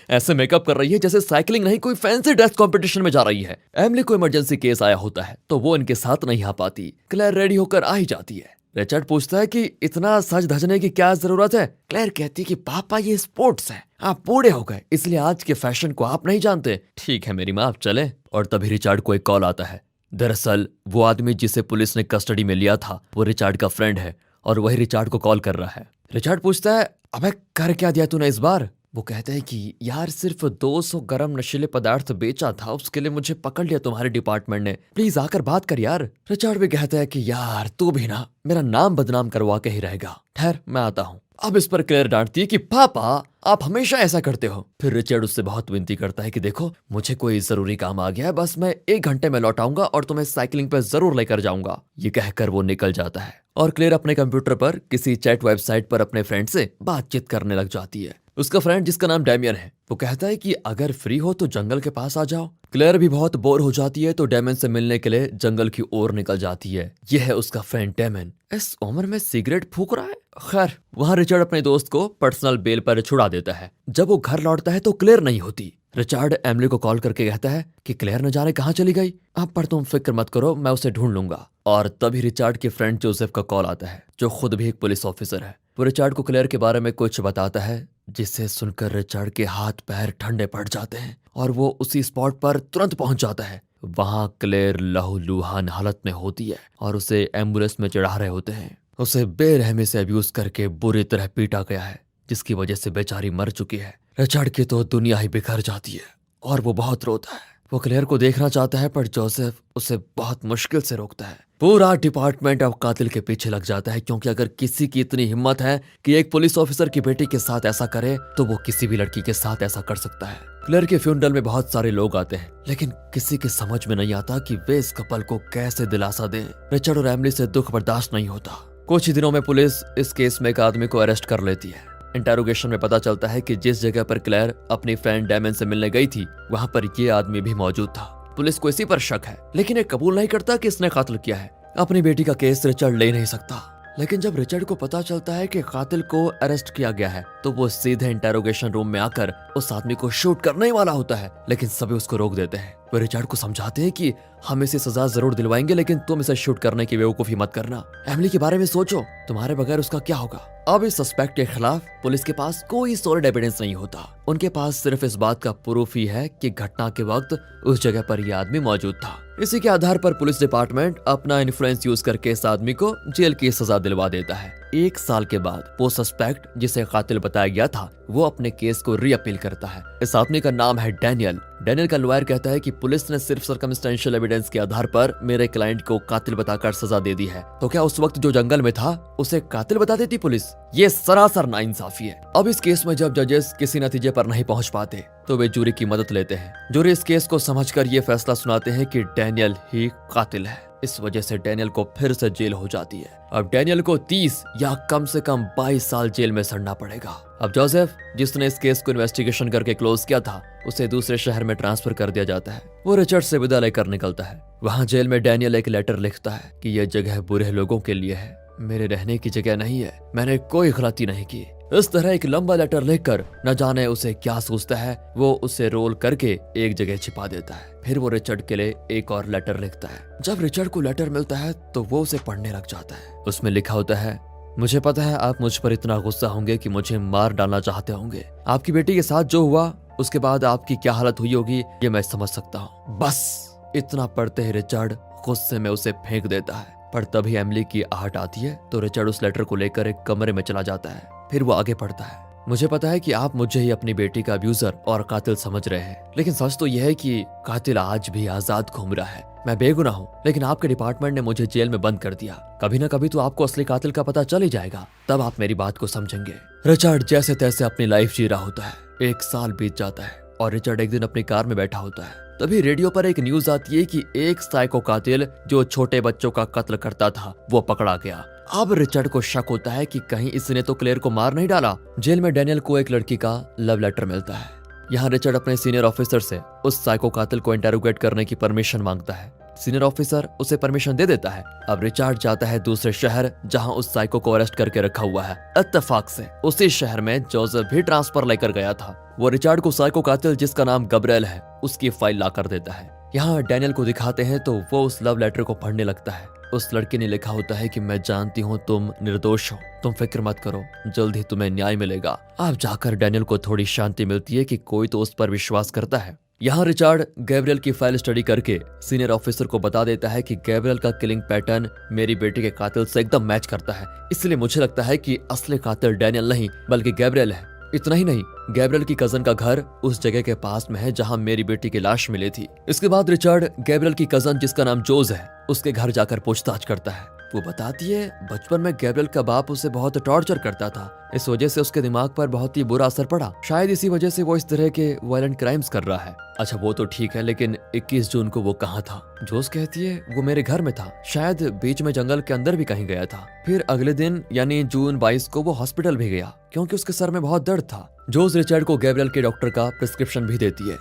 ऐसे मेकअप कर रही है जैसे साइकिलिंग नहीं कोई फैंसी ड्रेस कंपटीशन में जा रही है। एमिली को इमरजेंसी केस आया होता है तो वो इनके साथ नहीं आ पाती। क्लेयर रेडी होकर आ ही जाती है। रिचर्ड पूछता है कि इतना सज धजने की क्या जरूरत है। क्लेयर कहती है कि पापा ये स्पोर्ट्स है, आप बूढ़े हो गए इसलिए आज के फैशन को आप नहीं जानते। ठीक है मेरी माँ, आप चले। और तभी रिचर्ड को एक कॉल आता है। दरअसल वो आदमी जिसे पुलिस ने कस्टडी में लिया था वो रिचर्ड का फ्रेंड है और वही रिचर्ड को कॉल कर रहा है। रिचर्ड पूछता है, अबे कर क्या दिया तूने इस बार? वो कहते हैं कि यार सिर्फ 200 गरम नशीले पदार्थ बेचा था, उसके लिए मुझे पकड़ लिया तुम्हारे डिपार्टमेंट ने, प्लीज आकर बात कर यार। रिचर्ड भी कहता है कि यार तू भी ना मेरा नाम बदनाम करवा के ही रहेगा, ठहर मैं आता हूँ। अब इस पर क्लेयर डांटती है कि पापा आप हमेशा ऐसा करते हो। फिर रिचर्ड उससे बहुत विनती करता है कि देखो मुझे कोई जरूरी काम आ गया है, बस मैं 1 घंटे में लौट आऊंगा और तुम्हें साइकिलिंग पे जरूर लेकर जाऊंगा। ये कहकर वो निकल जाता है और क्लेयर अपने कंप्यूटर पर किसी चैट वेबसाइट पर अपने फ्रेंड से बातचीत करने लग जाती है। उसका फ्रेंड जिसका नाम डैमियन है वो कहता है कि अगर फ्री हो तो जंगल के पास आ जाओ। क्लेयर भी बहुत बोर हो जाती है तो डैमियन से मिलने के लिए जंगल की ओर निकल जाती है। यह है उसका फ्रेंड डैमियन। इस उम्र में सिगरेट फूंक रहा है। खैर वहां रिचर्ड अपने दोस्त को पर्सनल बेल पर छुड़ा देता है। जब वो घर लौटता है तो क्लेयर नहीं होती। रिचर्ड एमिली को कॉल करके कहता है कि क्लेयर न जाने कहाँ चली गई, अब पर तुम फिक्र मत करो मैं उसे ढूंढ लूंगा। और तभी रिचर्ड के फ्रेंड जोसेफ का कॉल आता है जो खुद भी एक पुलिस ऑफिसर है। वो रिचर्ड को क्लेयर के बारे में कुछ बताता है जिसे सुनकर रिचर्ड के हाथ पैर ठंडे पड़ जाते हैं और वो उसी स्पॉट पर तुरंत पहुंच जाता है। वहां क्लेयर लहूलुहान हालत में होती है और उसे एम्बुलेंस में चढ़ा रहे होते हैं। उसे बेरहमी से अब्यूज करके बुरी तरह पीटा गया है जिसकी वजह से बेचारी मर चुकी है। रिचर्ड की तो दुनिया ही बिखर जाती है और वो बहुत रोता है। वो क्लेयर को देखना चाहता है पर जोसेफ उसे बहुत मुश्किल से रोकता है। पूरा डिपार्टमेंट अब कातिल के पीछे लग जाता है क्योंकि अगर किसी की इतनी हिम्मत है कि एक पुलिस ऑफिसर की बेटी के साथ ऐसा करे तो वो किसी भी लड़की के साथ ऐसा कर सकता है। क्लेयर के फ्यूनरल में बहुत सारे लोग आते हैं लेकिन किसी के समझ में नहीं आता कि वे इस कपल को कैसे दिलासा दें। रिचर्ड और एमिली से दुख बर्दाश्त नहीं होता। कुछ ही दिनों में पुलिस इस केस में एक आदमी को अरेस्ट कर लेती है। इंटेरोगेशन में पता चलता है कि जिस जगह पर क्लेयर अपनी फ्रेंड डैमियन से मिलने गई थी वहां पर ये आदमी भी मौजूद था। पुलिस को इसी पर शक है लेकिन ये कबूल नहीं करता कि इसने कातिल किया है। अपनी बेटी का केस रिचर्ड ले नहीं सकता। लेकिन जब रिचर्ड को पता चलता है कि कातिल को अरेस्ट किया गया है तो वो सीधे इंटेरोगेशन रूम में आकर उस आदमी को शूट करने ही वाला होता है लेकिन सभी उसको रोक देते हैं। वो रिचर्ड को समझाते हैं कि हम इसे सजा जरूर दिलवाएंगे लेकिन तुम इसे शूट करने की बेवकूफी मत करना। एमिली के बारे में सोचो, तुम्हारे बगैर उसका क्या होगा। अब इस सस्पेक्ट के खिलाफ पुलिस के पास कोई सॉलिड एविडेंस नहीं होता। उनके पास सिर्फ इस बात का प्रूफ ही है कि घटना के वक्त उस जगह पर यह आदमी मौजूद था। इसी के आधार पर पुलिस डिपार्टमेंट अपना इन्फ्लुएंस यूज करके इस आदमी को जेल की सजा दिलवा देता है। 1 साल के बाद वो सस्पेक्ट जिसे कातिल बताया गया था वो अपने केस को रीअपील करता है। इस आदमी का नाम है डैनियल। डैनियल का लॉयर कहता है कि पुलिस ने सिर्फ सर्कमस्टेंशियल एविडेंस के आधार पर मेरे क्लाइंट को कातिल बताकर सजा दे दी है, तो क्या उस वक्त जो जंगल में था उसे कातिल बता देती पुलिस? ये सरासर नाइंसाफी है। अब इस केस में जब जजेस किसी नतीजे पर नहीं पहुंच पाते तो वे जूरी की मदद लेते हैं। जूरी इस केस को समझकर ये फैसला सुनाते हैं कि डैनियल ही कातिल है। इस वजह से डैनियल को फिर से जेल हो जाती है। अब डैनियल को 30 या कम से कम 22 साल जेल में सड़ना पड़ेगा। अब जोसेफ जिसने इस केस को इन्वेस्टिगेशन करके क्लोज किया था उसे दूसरे शहर में ट्रांसफर कर दिया जाता है। वो रिचर्ड से विदा लेकर निकलता है। वहाँ जेल में डैनियल एक लेटर लिखता है कि यह जगह बुरे लोगों के लिए है, मेरे रहने की जगह नहीं है, मैंने कोई गलती नहीं की। इस तरह एक लंबा लेटर लिखकर न जाने उसे क्या सोचता है वो उसे रोल करके एक जगह छिपा देता है। फिर वो रिचर्ड के लिए एक और लेटर लिखता है। जब रिचर्ड को लेटर मिलता है तो वो उसे पढ़ने लग जाता है। उसमें लिखा होता है, मुझे पता है आप मुझ पर इतना गुस्सा होंगे कि मुझे मार डालना चाहते होंगे। आपकी बेटी के साथ जो हुआ उसके बाद आपकी क्या हालत हुई होगी ये मैं समझ सकता हूँ। बस इतना पढ़ते ही रिचर्ड गुस्से में उसे फेंक देता है। पर तभी एमिली की आहट आती है तो रिचर्ड उस लेटर को लेकर एक कमरे में चला जाता है। फिर वो आगे पढ़ता है, मुझे पता है कि आप मुझे ही अपनी बेटी का अब्यूजर और कातिल समझ रहे हैं, लेकिन सच तो यह है कि कातिल आज भी आजाद घूम रहा है। मैं बेगुनाह हूँ लेकिन आपके डिपार्टमेंट ने मुझे जेल में बंद कर दिया। कभी ना कभी तो आपको असली कातिल का पता चल ही जाएगा, तब आप मेरी बात को समझेंगे। रिचर्ड जैसे तैसे अपनी लाइफ जी रहा होता है। 1 साल बीत जाता है और रिचर्ड एक दिन अपनी कार में बैठा होता है। तभी रेडियो पर एक न्यूज आती है कि एक साइको कातिल जो छोटे बच्चों का कत्ल करता था वो पकड़ा गया। अब रिचर्ड को शक होता है कि कहीं इसने तो क्लेयर को मार नहीं डाला। जेल में डैनियल को एक लड़की का लव लेटर मिलता है। यहाँ रिचर्ड अपने सीनियर ऑफिसर से उस साइको कातिल को इंटेरोगेट करने की परमिशन मांगता है। सीनियर ऑफिसर उसे परमिशन दे देता है। अब रिचार्ड जाता है दूसरे शहर जहां उस साइको को अरेस्ट करके रखा हुआ है। इत्तेफाक से उसी शहर में जोसेफ भी ट्रांसफर लेकर गया था। वो रिचार्ड को साइको कातिल जिसका नाम गब्रिएल है उसकी फाइल ला कर देता है। यहाँ डैनियल को दिखाते हैं तो वो उस लव लेटर को पढ़ने लगता है। उस लड़के ने लिखा होता है कि मैं जानती हूँ तुम निर्दोष हो, तुम फिक्र मत करो, जल्द ही तुम्हें न्याय मिलेगा। अब जाकर डैनियल को थोड़ी शांति मिलती है कि कोई तो उस पर विश्वास करता है। यहाँ रिचार्ड गैब्रिएल की फाइल स्टडी करके सीनियर ऑफिसर को बता देता है कि गैब्रिएल का किलिंग पैटर्न मेरी बेटी के कातिल से एकदम मैच करता है, इसलिए मुझे लगता है कि असली कातिल डैनियल नहीं बल्कि गैब्रिएल है। इतना ही नहीं, गैब्रिएल की कजन का घर उस जगह के पास में है जहां मेरी बेटी की लाश मिली थी। इसके बाद रिचार्ड गैब्रिएल की कजन जिसका नाम जोज है उसके घर जाकर पूछताछ करता है। वो बताती है बचपन में गैब्रिएल का बाप उसे बहुत टॉर्चर करता था, इस वजह से उसके दिमाग पर बहुत ही बुरा असर पड़ा, शायद इसी वजह से वो इस तरह के वायलेंट क्राइम्स कर रहा है। अच्छा वो तो ठीक है, लेकिन 21 जून को वो कहाँ था? जोस कहती है वो मेरे घर में था, शायद बीच में जंगल के अंदर भी कहीं गया था। फिर अगले दिन यानी जून 22 को वो हॉस्पिटल भी गया क्योंकि उसके सर में बहुत दर्द था। जोस रिचार्ड को गैब्रिएल के डॉक्टर का प्रिस्क्रिप्शन भी देती है।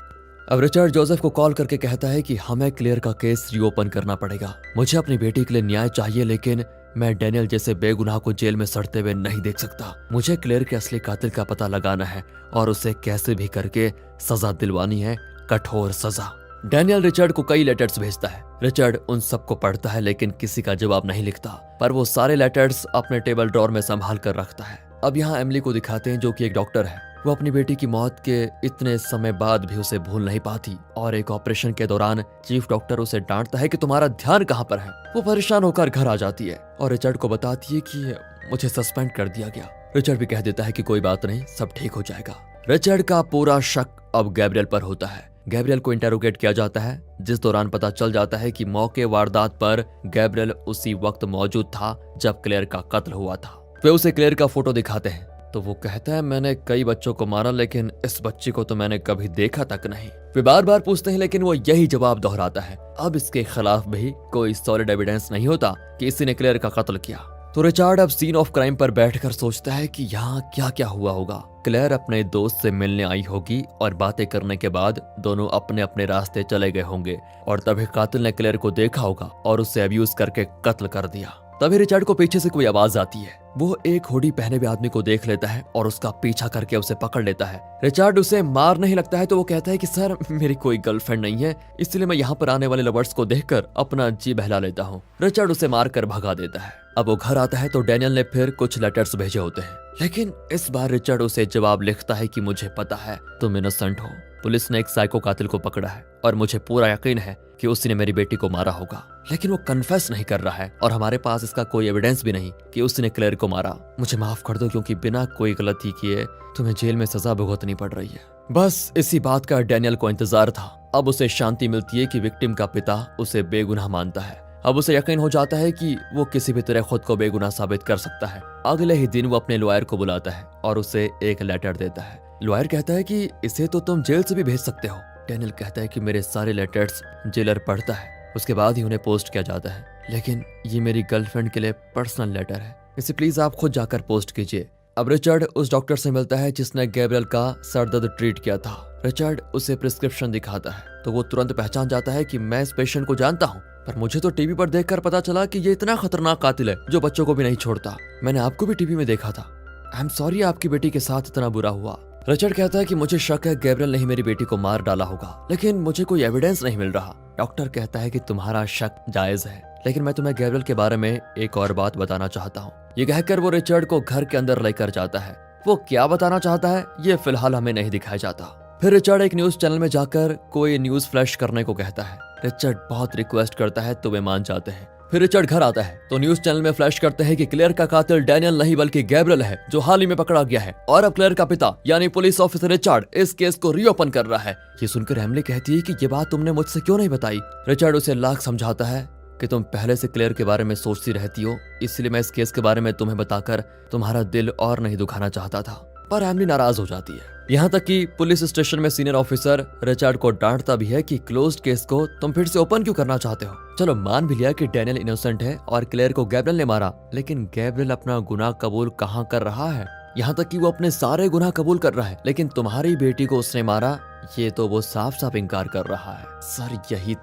अब रिचार्ड जोसेफ को कॉल करके कहता है कि हमें क्लेयर का केस रीओपन करना पड़ेगा। मुझे अपनी बेटी के लिए न्याय चाहिए, लेकिन मैं डैनियल जैसे बेगुनाह को जेल में सड़ते हुए नहीं देख सकता। मुझे क्लेयर के असली कातिल का पता लगाना है और उसे कैसे भी करके सजा दिलवानी है, कठोर सजा। डैनियल रिचार्ड को कई लेटर्स भेजता है। रिचार्ड उन सबको पढ़ता है लेकिन किसी का जवाब नहीं लिखता, पर वो सारे लेटर्स अपने टेबल ड्रॉर में संभाल कर रखता है। अब यहाँ एमिली को दिखाते हैं जो कि एक डॉक्टर है। वो अपनी बेटी की मौत के इतने समय बाद भी उसे भूल नहीं पाती और एक ऑपरेशन के दौरान चीफ डॉक्टर उसे डांटता है कि तुम्हारा ध्यान कहाँ पर है। वो परेशान होकर घर आ जाती है और रिचर्ड को बताती है कि मुझे सस्पेंड कर दिया गया। रिचर्ड भी कह देता है कि कोई बात नहीं, सब ठीक हो जाएगा। रिचर्ड का पूरा शक अब गैब्रिएल पर होता है। गैब्रिएल को इंटेरोगेट किया जाता है, जिस दौरान पता चल जाता है कि मौके वारदात पर गैब्रिएल उसी वक्त मौजूद था जब क्लेयर का कत्ल हुआ था। वे उसे क्लेयर का फोटो दिखाते हैं तो वो कहता है मैंने कई बच्चों को मारा लेकिन इस बच्ची को तो मैंने कभी देखा तक नहीं। वे बार बार पूछते हैं लेकिन वो यही जवाब दोहराता है। अब इसके खिलाफ भी कोई सॉलिड एविडेंस नहीं होता कि इसी ने क्लेयर का कत्ल किया। तो रिचार्ड अब सीन ऑफ क्राइम पर बैठकर सोचता है कि यहाँ क्या क्या हुआ होगा। क्लेयर अपने दोस्त से मिलने आई होगी और बातें करने के बाद दोनों अपने अपने रास्ते चले गए होंगे और तभी कातिल ने क्लेयर को देखा होगा और उससे अब्यूज करके कत्ल कर दिया। तभी रिचार्ड को पीछे से कोई आवाज आती है। वो एक हुडी पहने हुए आदमी को देख लेता है और उसका पीछा करके उसे पकड़ लेता है। रिचार्ड उसे मार नहीं लगता है तो वो कहता है कि सर मेरी कोई गर्लफ्रेंड नहीं है, इसलिए मैं यहाँ पर आने वाले लवर्स को देखकर अपना जी बहला लेता हूँ। रिचार्ड उसे मार कर भगा देता है। अब वो घर आता है तो डैनियल ने फिर कुछ लेटर्स भेजे होते हैं, लेकिन इस बार रिचार्ड उसे जवाब लिखता है कि मुझे पता है तुम इनोसेंट हो। पुलिस ने एक साइको कातिल को पकड़ा है और मुझे पूरा यकीन है कि उसने मेरी बेटी को मारा होगा, लेकिन वो कन्फेस नहीं कर रहा है और हमारे पास इसका कोई एविडेंस भी नहीं कि उसने क्लेयर को मारा। मुझे माफ कर दो क्योंकि बिना कोई गलती किए तुम्हें जेल में सजा भुगतनी पड़ रही है। बस इसी बात का डैनियल को इंतजार था। अब उसे शांति मिलती है कि विक्टिम का पिता उसे बेगुनाह मानता है। अब उसे यकीन हो जाता है कि वो किसी भी तरह खुद को बेगुनाह साबित कर सकता है। अगले ही दिन वो अपने लॉयर को बुलाता है और उसे एक लेटर देता है। लॉयर कहता है कि इसे तो तुम जेल से भी भेज सकते हो। डैनियल कहता है कि मेरे सारे लेटर्स जेलर पढ़ता है, उसके बाद ही उन्हें पोस्ट किया जाता है, लेकिन ये मेरी गर्लफ्रेंड के लिए पर्सनल लेटर है, इसे प्लीज आप खुद जाकर पोस्ट कीजिए। अब रिचर्ड उस डॉक्टर से मिलता है जिसने गैब्रिएल का सर दर्द ट्रीट किया था। रिचर्ड उसे प्रिस्क्रिप्शन दिखाता है तो वो तुरंत पहचान जाता है कि मैं इस पेशेंट को जानता हूँ, पर मुझे तो टीवी पर देखकर पता चला कि ये इतना खतरनाक कातिल है जो बच्चों को भी नहीं छोड़ता। मैंने आपको भी टीवी में देखा था। आई एम सॉरी आपकी बेटी के साथ इतना बुरा हुआ। रिचर्ड कहता है कि मुझे शक है गैब्रिएल ने ही मेरी बेटी को मार डाला होगा, लेकिन मुझे कोई एविडेंस नहीं मिल रहा। डॉक्टर कहता है कि तुम्हारा शक जायज है, लेकिन मैं तुम्हें गैब्रिएल के बारे में एक और बात बताना चाहता हूँ। ये कहकर वो रिचर्ड को घर के अंदर लेकर जाता है। वो क्या बताना चाहता है ये फिलहाल हमें नहीं दिखाया जाता। फिर रिचर्ड एक न्यूज चैनल में जाकर कोई न्यूज फ्लैश करने को कहता है। रिचर्ड बहुत रिक्वेस्ट करता है तो वे मान जाते हैं। फिर रिचर्ड घर आता है तो न्यूज चैनल में फ्लैश करते हैं कि क्लेयर का कातिल डैनियल नहीं बल्कि गैब्रिएल है जो हाल ही में पकड़ा गया है, और अब क्लेयर का पिता यानी पुलिस ऑफिसर रिचर्ड इस केस को रीओपन कर रहा है। ये सुनकर एमिली कहती है कि ये बात तुमने मुझसे क्यों नहीं बताई। रिचर्ड उसे लाख समझाता है कि तुम पहले से क्लेयर के बारे में सोचती रहती हो, इसलिए मैं इस केस के बारे में तुम्हें बताकर तुम्हारा दिल और नहीं दुखाना चाहता था, पर एमिली नाराज हो जाती है। यहाँ तक कि पुलिस स्टेशन में सीनियर ऑफिसर रिचर्ड को डांटता भी है कि क्लोज्ड केस को तुम फिर से ओपन क्यों करना चाहते हो। चलो मान भी लिया कि डैनियल इनोसेंट है और क्लेयर को गैब्रिएल ने मारा, लेकिन गैब्रिएल अपना गुनाह कबूल कहाँ कर रहा है। यहाँ तक कि वो अपने सारे गुनाह कबूल कर रहा है, लेकिन तुम्हारी बेटी को उसने मारा ये तो वो साफ साफ इनकार कर रहा है। सर यही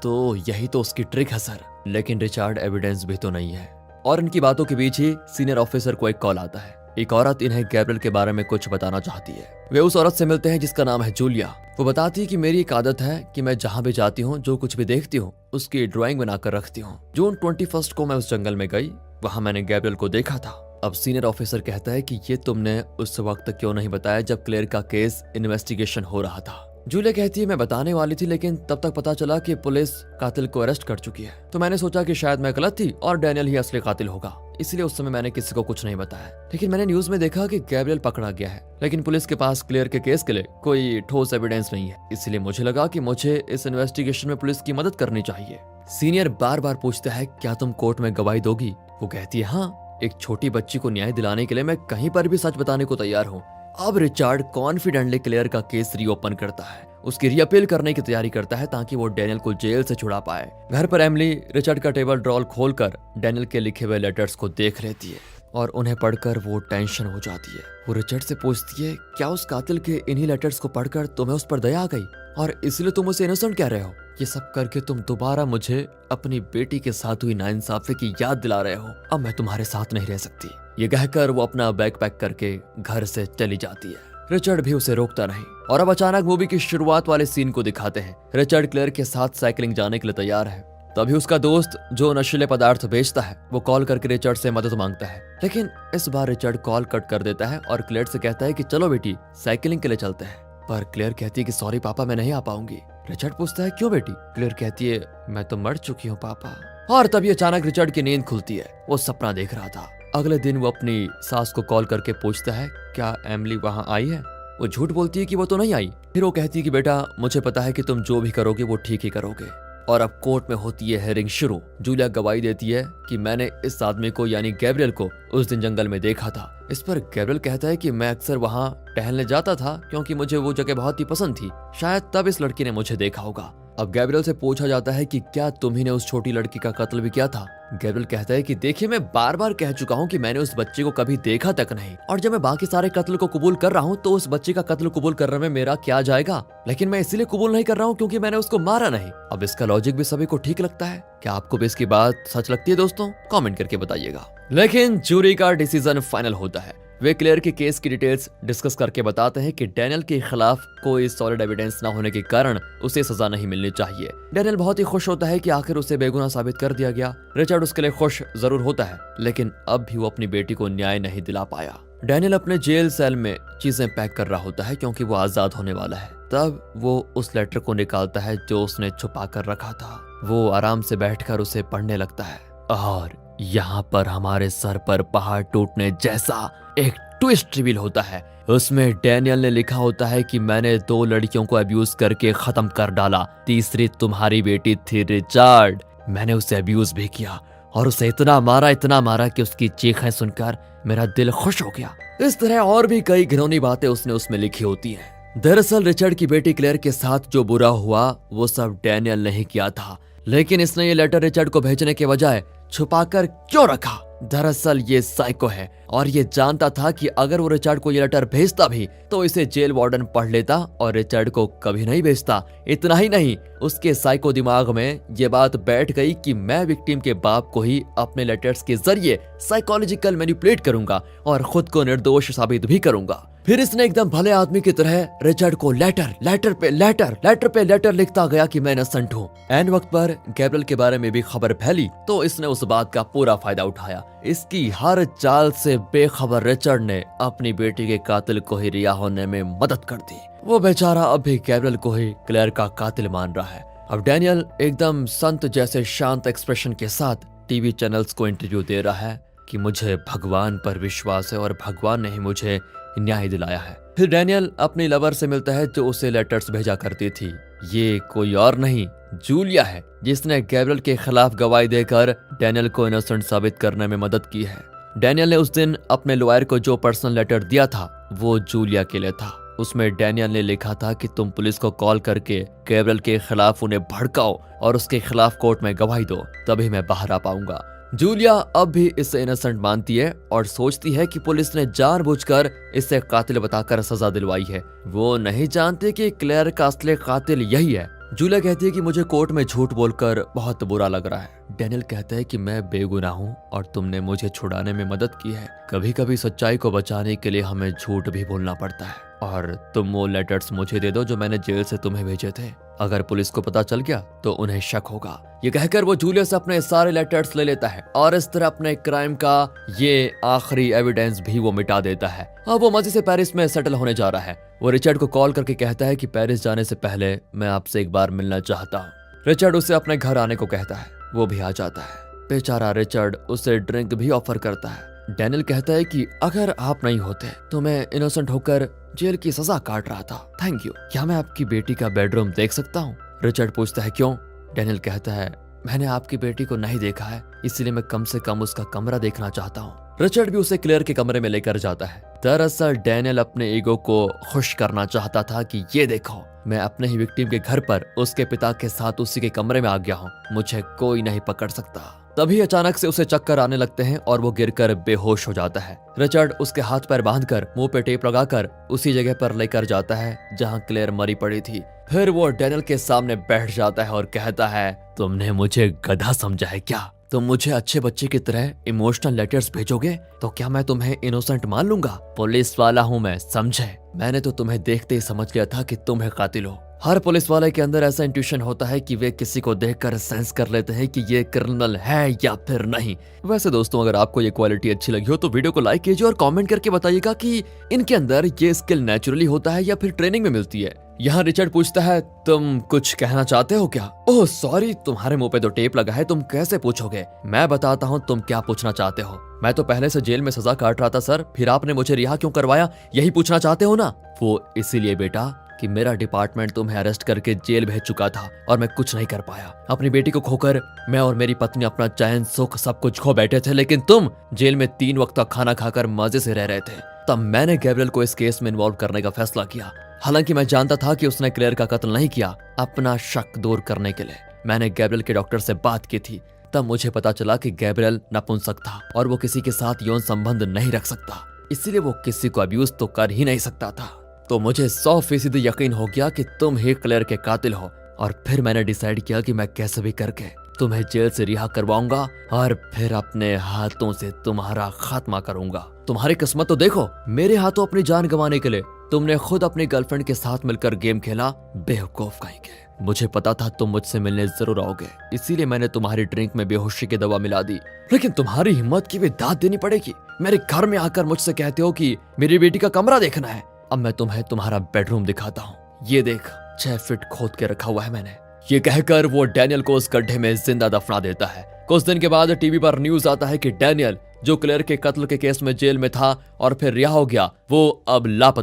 तो उसकी ट्रिक है सर। लेकिन रिचार्ड एविडेंस भी तो नहीं है। और इनकी बातों के बीच ही सीनियर ऑफिसर को एक कॉल आता है। एक औरत इन्हें गैब्रियल के बारे में कुछ बताना चाहती है। वे उस औरत से मिलते हैं जिसका नाम है जूलिया। वो बताती है कि मेरी एक आदत है कि मैं जहाँ भी जाती हूँ, जो कुछ भी देखती हूँ, उसकी ड्राइंग बनाकर रखती हूँ। जून 21 को मैं उस जंगल में गई, वहाँ मैंने गैब्रियल को देखा था। अब सीनियर ऑफिसर कहता है कि ये तुमने उस वक्त क्यों नहीं बताया जब क्लेयर का केस इन्वेस्टिगेशन हो रहा था। जूलिया कहती है मैं बताने वाली थी, लेकिन तब तक पता चला कि पुलिस कातिल को अरेस्ट कर चुकी है। तो मैंने सोचा कि शायद मैं गलत थी और डैनियल ही असली कातिल होगा, इसलिए उस समय मैंने किसी को कुछ नहीं बताया। लेकिन मैंने न्यूज में देखा कि गैब्रियल पकड़ा गया है, लेकिन पुलिस के पास क्लेयर के केस के लिए कोई ठोस एविडेंस नहीं है। इसलिए मुझे लगा कि मुझे इस इन्वेस्टिगेशन में पुलिस की मदद करनी चाहिए। सीनियर बार बार पूछता है क्या तुम कोर्ट में गवाही दोगी? वो कहती है हाँ, एक छोटी बच्ची को न्याय दिलाने के लिए मैं कहीं पर भी सच बताने को तैयार हूँ। अब रिचार्ड कॉन्फिडेंटली क्लेयर का केस रीओपन करता है, उसकी रीअपील करने की तैयारी करता है ताकि वो डैनियल को जेल से छुड़ा पाए। घर पर एमिली रिचार्ड का टेबल ड्रॉर खोलकर डैनियल के लिखे हुए लेटर्स को देख लेती है और उन्हें पढ़कर वो टेंशन हो जाती है। वो रिचर्ड से पूछती है क्या उस कातिल के इन्हीं लेटर्स को पढ़कर तुम्हें उस पर दया आ गई और इसलिए तुम उसे इनोसेंट कह रहे हो? ये सब करके तुम दोबारा मुझे अपनी बेटी के साथ हुई नाइंसाफी की याद दिला रहे हो। अब मैं तुम्हारे साथ नहीं रह सकती। ये कहकर वो अपना बैग पैक करके घर से चली जाती है। रिचर्ड भी उसे रोकता नहीं और अब अचानक मूवी की शुरुआत वाले सीन को दिखाते हैं। रिचर्ड क्लेयर के साथ साइकिलिंग जाने के लिए तैयार है। तभी उसका दोस्त जो नशीले पदार्थ बेचता है वो कॉल करके रिचर्ड से मदद मांगता है, लेकिन इस बार रिचर्ड कॉल कट कर देता है और क्लेयर से कहता है कि चलो बेटी साइकिलिंग के लिए चलते हैं। पर क्लेयर कहती है कि सॉरी पापा, मैं नहीं आ पाऊंगी। रिचर्ड पूछता है क्यों बेटी? क्लेयर कहती है मैं तो मर चुकी हूँ पापा। और तभी अचानक रिचर्ड की नींद खुलती है। वो सपना देख रहा था। अगले दिन वो अपनी सास को कॉल करके पूछता है क्या एमिली वहाँ आई है? वो झूठ बोलती है कि वो तो नहीं आई। फिर वो कहती है कि बेटा मुझे पता है कि तुम जो भी करोगे वो ठीक ही करोगे। और अब कोर्ट में होती है हेयरिंग शुरू। जूलिया गवाही देती है कि मैंने इस आदमी को यानी गैब्रियल को उस दिन जंगल में देखा था। इस पर गैब्रियल कहता है कि मैं अक्सर वहाँ टहलने जाता था क्योंकि मुझे वो जगह बहुत ही पसंद थी, शायद तब इस लड़की ने मुझे देखा होगा। अब गैब्रियल से पूछा जाता है कि क्या तुम्ही ने उस छोटी लड़की का कत्ल भी किया था? गैब्रियल कहता है कि देखिए मैं बार बार कह चुका हूँ कि मैंने उस बच्चे को कभी देखा तक नहीं, और जब मैं बाकी सारे कत्ल को कबूल कर रहा हूँ तो उस बच्चे का कत्ल कबूल करने में मेरा क्या जाएगा, लेकिन मैं इसलिए कबूल नहीं कर रहा हूँ क्योंकि मैंने उसको मारा नहीं। अब इसका लॉजिक भी सभी को ठीक लगता है। क्या आपको भी इसकी बात सच लगती है दोस्तों? कमेंट करके बताइएगा। लेकिन जूरी का डिसीजन फाइनल होता है। वे क्लेयर के केस की डिटेल्स डिस्कस करके बताते हैं कि डैनियल के खिलाफ कोई सॉलिड एविडेंस न होने के कारण उसे सजा नहीं मिलनी चाहिए। डैनियल बहुत ही खुश होता है कि आखिर उसे बेगुनाह साबित कर दिया गया। रिचर्ड उसके लिए खुश जरूर होता है, लेकिन अब भी वो अपनी बेटी को न्याय नहीं दिला पाया। डैनियल अपने जेल सेल में चीजें पैक कर रहा होता है क्योंकि वो आजाद होने वाला है। तब वो उस लेटर को निकालता है जो उसने छुपा कर रखा था। वो आराम से बैठकर उसे पढ़ने लगता है और यहाँ पर हमारे सर पर पहाड़ टूटने जैसा एक ट्विस्ट रिवील होता है। उसमें डैनियल ने लिखा होता है कि मैंने 2 लड़कियों को अब्यूज करके खत्म कर डाला, तीसरी तुम्हारी बेटी थी रिचर्ड। मैंने उसे अब्यूज भी किया और उसे इतना मारा कि उसकी चीखें सुनकर मेरा दिल खुश हो गया। इस तरह और भी कई घिनौनी बातें उसने उसमें लिखी होती हैं। दरअसल रिचर्ड की बेटी क्लेयर के साथ जो बुरा हुआ वो सब डैनियल ने ही किया था, लेकिन इसने ये लेटर रिचर्ड को भेजने के बजाय छुपाकर क्यों रखा? दरअसल ये साइको है और ये जानता था कि अगर वो रिचर्ड को ये लेटर भेजता भी तो इसे जेल वार्डन पढ़ लेता और रिचर्ड को कभी नहीं भेजता। इतना ही नहीं, उसके साइको दिमाग में ये बात बैठ गई कि मैं विक्टिम के बाप को ही अपने लेटर्स के जरिए साइकोलॉजिकल मैनिपुलेट करूंगा और खुद को निर्दोष साबित भी करूंगा। फिर इसने एकदम भले आदमी की तरह रिचर्ड को लेटर पे लेटर लिखता गया कि मैं इनोसेंट हूँ। एंड वक्त पर गैब्रियल के बारे में भी खबर फैली तो इसने उस बात का पूरा फायदा उठाया। इसकी हर चाल से बेखबर रिचर्ड ने अपनी बेटी के कातिल को ही रिहा होने में मदद कर दी। वो बेचारा अब भी गैब्रियल को ही क्लेयर का कातिल मान रहा है। अब डैनियल एकदम संत जैसे शांत एक्सप्रेशन के साथ टीवी चैनल्स को इंटरव्यू दे रहा है कि मुझे भगवान पर विश्वास है और भगवान ने ही मुझे न्याय दिलाया है। फिर डैनियल अपनी लवर से मिलता है जो उसे लेटर्स भेजा करती थी। ये कोई और नहीं जूलिया है, जिसने गैब्रियल के खिलाफ गवाही देकर डैनियल को इनोसेंट साबित करने में मदद की है। डैनियल ने उस दिन अपने लॉयर को जो पर्सनल लेटर दिया था वो जूलिया के लिए था। उसमें डैनियल ने लिखा था कि तुम पुलिस को कॉल करके गैब्रियल के खिलाफ उन्हें भड़काओ और उसके खिलाफ कोर्ट में गवाही दो, तभी मैं बाहर आ पाऊंगा। जूलिया अब भी इसे इनोसेंट मानती है और सोचती है कि पुलिस ने जानबूझकर इसे कातिल बताकर सजा दिलवाई है। वो नहीं जानती कि क्लेयर का असली कातिल यही है। जूलिया कहती है कि मुझे कोर्ट में झूठ बोलकर बहुत बुरा लग रहा है। डैनियल कहता है कि मैं बेगुनाह हूँ और तुमने मुझे छुड़ाने में मदद की है। कभी कभी सच्चाई को बचाने के लिए हमें झूठ भी बोलना पड़ता है, और तुम वो लेटर्स मुझे दे दो जो मैंने जेल से तुम्हें भेजे थे। अगर पुलिस को पता चल गया तो उन्हें शक होगा। ये कहकर वो जूलिया से अपने सारे लेटर्स ले लेता है और इस तरह अपने क्राइम का ये आखिरी एविडेंस भी वो मिटा देता है। अब वो मजे से पेरिस में सेटल होने जा रहा है। वो रिचर्ड को कॉल करके कहता है कि पेरिस जाने से पहले मैं आपसे एक बार मिलना चाहता हूँ। रिचर्ड उसे अपने घर आने को कहता है। वो भी आ जाता है। बेचारा रिचर्ड उसे ड्रिंक भी ऑफर करता है। डैनियल कहता है कि अगर आप नहीं होते तो मैं इनोसेंट होकर जेल की सजा काट रहा था। Thank you. क्या मैं आपकी बेटी का बेडरूम देख सकता हूँ? रिचर्ड पूछता है क्यों? डैनियल कहता है मैंने आपकी बेटी को नहीं देखा है, इसलिए मैं कम से कम उसका कमरा देखना चाहता हूँ। रिचर्ड भी उसे क्लेयर के कमरे में लेकर जाता है। दरअसल डैनियल अपने ईगो को खुश करना चाहता था कि ये देखो, मैं अपने ही विक्टिम के घर पर उसके पिता के साथ उसी के कमरे में आ गया हूँ, मुझे कोई नहीं पकड़ सकता। तभी अचानक से उसे चक्कर आने लगते हैं और वो गिरकर बेहोश हो जाता है। रिचर्ड उसके हाथ पैर बांधकर मुंह पे टेप लगाकर उसी जगह पर लेकर जाता है जहां क्लेयर मरी पड़ी थी। फिर वो डैनियल के सामने बैठ जाता है और कहता है तुमने मुझे गधा समझा है क्या? तुम मुझे अच्छे बच्चे की तरह इमोशनल लेटर्स भेजोगे तो क्या मैं तुम्हें इनोसेंट मान लूंगा? पुलिस वाला हूँ मैं, समझे? मैंने तो तुम्हें देखते ही समझ लिया था कि तुम है कातिल हो। हर पुलिस वाले के अंदर ऐसा इंट्यूशन होता है कि वे किसी को देखकर सेंस कर लेते हैं कि ये क्रिमिनल है या फिर नहीं। वैसे दोस्तों, अगर आपको ये क्वालिटी अच्छी लगी हो तो वीडियो को लाइक कीजिए और कमेंट करके बताइएगा कि इनके अंदर ये स्किल नेचुरली होता है या फिर ट्रेनिंग में मिलती है। यहाँ रिचर्ड पूछता है तुम कुछ कहना चाहते हो क्या? ओह सॉरी, तुम्हारे मुंह पे तो टेप लगा है, तुम कैसे पूछोगे? मैं बताता हूँ तुम क्या पूछना चाहते हो। मैं तो पहले से जेल में सजा काट रहा था सर, फिर आपने मुझे रिहा क्यों करवाया, यही पूछना चाहते हो ना? वो इसीलिए बेटा कि मेरा डिपार्टमेंट तुम्हें अरेस्ट करके जेल भेज चुका था और मैं कुछ नहीं कर पाया। अपनी बेटी को खोकर मैं और मेरी पत्नी अपना चैन सुख सब कुछ खो बैठे थे, लेकिन तुम जेल में 3 वक्त का खाना खाकर मजे से रह रहे थे। तब मैंने गैब्रियल को इस केस में इन्वॉल्व करने का फैसला किया। हालांकि मैं जानता था कि उसने क्लेयर का कत्ल नहीं किया। अपना शक दूर करने के लिए मैंने गैब्रियल के डॉक्टर से बात की थी। तब मुझे पता चला कि गैब्रियल नपुंसक था और वो किसी के साथ यौन संबंध नहीं रख सकता, इसीलिए वो किसी को अब्यूज तो कर ही नहीं सकता था। तो मुझे 100% यकीन हो गया कि तुम ही क्लेयर के कातिल हो, और फिर मैंने डिसाइड किया कि मैं कैसे भी करके तुम्हें जेल से रिहा करवाऊंगा और फिर अपने हाथों से तुम्हारा खात्मा करूंगा। तुम्हारी किस्मत तो देखो, मेरे हाथों अपनी जान गंवाने के लिए तुमने खुद अपनी गर्लफ्रेंड के साथ मिलकर गेम खेला। बेवकूफ कहीं के। मुझे पता था तुम मुझसे मिलने जरूर आओगे, इसीलिए मैंने तुम्हारी ड्रिंक में बेहोशी की दवा मिला दी। लेकिन तुम्हारी हिम्मत की भी दाद देनी पड़ेगी। मेरे घर में आकर मुझसे कहते हो कि मेरी बेटी का कमरा देखना है। अब मैं तुम्हें तुम्हारा बेडरूम दिखाता हूँ। ये देख, 6 फीट खोद के रखा हुआ है मैंने। ये कहकर वो डैनियल को उस गड्ढे में जिंदा दफना देता है। कुछ दिन के बाद टीवी पर न्यूज आता है कि डैनियल, जो क्लेयर के कत्ल के केस में जेल में था और फिर रिहा हो गया, वो अब लापता